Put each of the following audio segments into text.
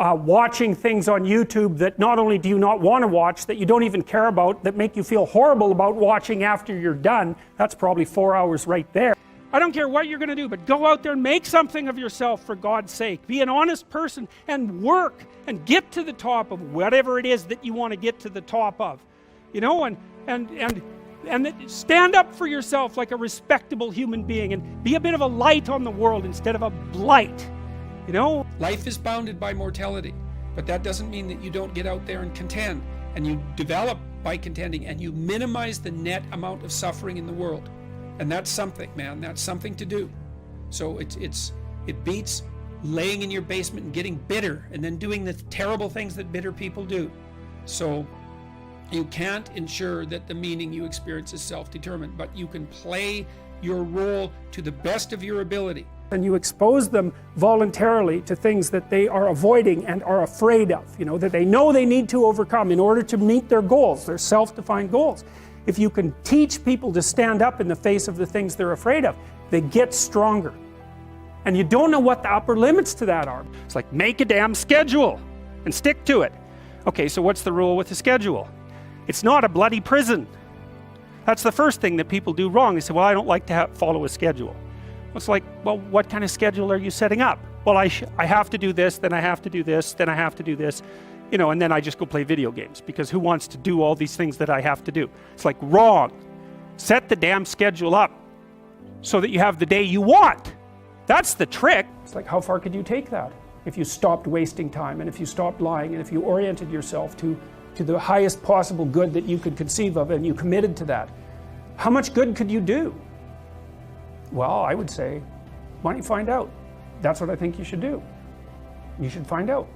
watching things on YouTube that not only do you not want to watch, that you don't even care about, that make you feel horrible about watching after you're done. That's probably 4 hours right there. I don't care what you're going to do, but go out there and make something of yourself for God's sake. Be an honest person and work and get to the top of whatever it is that you want to get to the top of. You know, and stand up for yourself like a respectable human being and be a bit of a light on the world instead of a blight. You know? Life is bounded by mortality, but that doesn't mean that you don't get out there and contend, and you develop by contending, and you minimize the net amount of suffering in the world. And that's something, man. That's something to do. So it beats laying in your basement and getting bitter and then doing the terrible things that bitter people do. So you can't ensure that the meaning you experience is self-determined, but you can play your role to the best of your ability. And you expose them voluntarily to things that they are avoiding and are afraid of, you know, that they know they need to overcome in order to meet their goals, their self-defined goals. If you can teach people to stand up in the face of the things they're afraid of, they get stronger. And you don't know what the upper limits to that are. It's like, make a damn schedule and stick to it. Okay, so what's the rule with the schedule? It's not a bloody prison. That's the first thing that people do wrong. They say, well, I don't like to follow a schedule. It's like, well, what kind of schedule are you setting up? Well, I have to do this, then I have to do this, then I have to do this. You know, and then I just go play video games, because who wants to do all these things that I have to do? It's like, wrong. Set the damn schedule up so that you have the day you want. That's the trick. It's like, how far could you take that if you stopped wasting time, and if you stopped lying, and if you oriented yourself to the highest possible good that you could conceive of, and you committed to that? How much good could you do? Well, I would say, why don't you find out? That's what I think you should do. You should find out.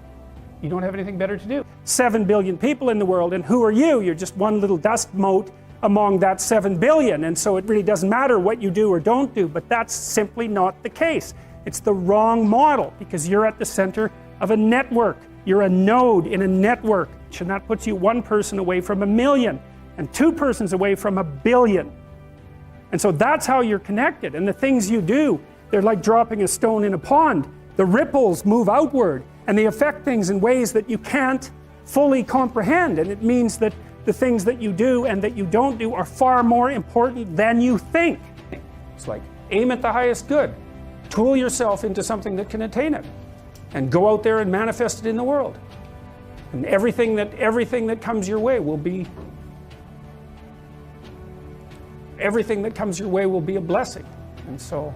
You don't have anything better to do. 7 billion people in the world, and who are you? You're just one little dust mote among that 7 billion, and so it really doesn't matter what you do or don't do, but that's simply not the case. It's the wrong model, because you're at the center of a network. You're a node in a network, and that puts you one person away from a million, and two persons away from a billion. And so that's how you're connected, and the things you do, they're like dropping a stone in a pond. The ripples move outward, and they affect things in ways that you can't fully comprehend, and it means that the things that you do and that you don't do are far more important than you think. It's like, aim at the highest good, tool yourself into something that can attain it, and go out there and manifest it in the world. And everything that comes your way will be a blessing. And so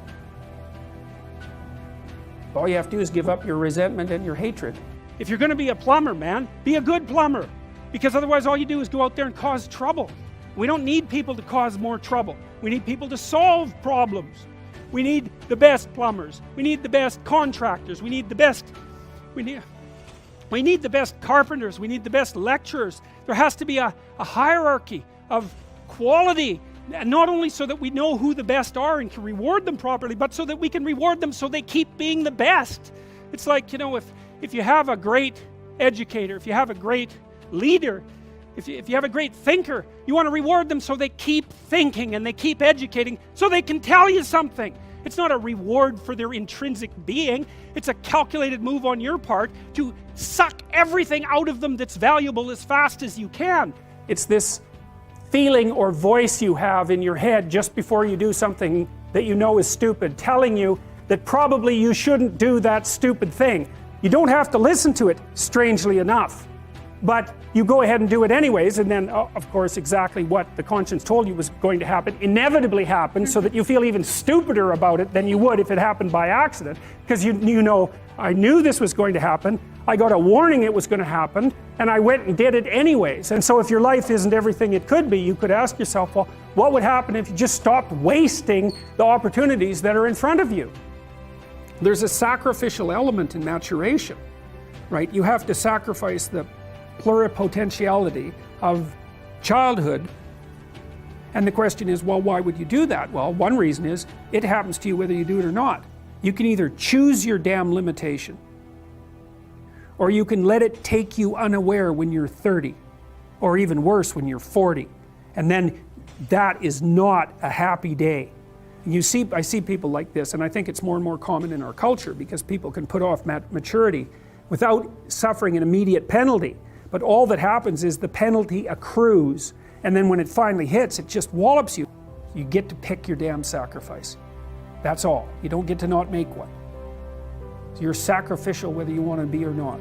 all you have to do is give up your resentment and your hatred. If you're going to be a plumber, man, be a good plumber. Because otherwise all you do is go out there and cause trouble. We don't need people to cause more trouble. We need people to solve problems. We need the best plumbers. We need the best contractors. We need the best carpenters. We need the best lecturers. There has to be a hierarchy of quality. And not only so that we know who the best are and can reward them properly, but so that we can reward them so they keep being the best. It's like, you know, if you have a great educator, if you have a great leader, if you have a great thinker, you want to reward them so they keep thinking and they keep educating so they can tell you something. It's not a reward for their intrinsic being. It's a calculated move on your part to suck everything out of them that's valuable as fast as you can. It's this feeling or voice you have in your head just before you do something that you know is stupid, telling you that probably you shouldn't do that stupid thing. You don't have to listen to it, strangely enough, but you go ahead and do it anyways, and then of course exactly what the conscience told you was going to happen inevitably happens, so that you feel even stupider about it than you would if it happened by accident, because you know, I knew this was going to happen, I got a warning it was going to happen, and I went and did it anyways. And so if your life isn't everything it could be, you could ask yourself, well, what would happen if you just stopped wasting the opportunities that are in front of you? There's a sacrificial element in maturation, right? You have to sacrifice the pluripotentiality of childhood. And the question is, well, why would you do that? Well, one reason is it happens to you whether you do it or not. You can either choose your damn limitation, or you can let it take you unaware when you're 30, or even worse, when you're 40. And then that is not a happy day. And I see people like this, and I think it's more and more common in our culture, because people can put off maturity without suffering an immediate penalty. But all that happens is the penalty accrues, and then when it finally hits, it just wallops you. You get to pick your damn sacrifice. That's all. You don't get to not make one. So you're sacrificial whether you want to be or not.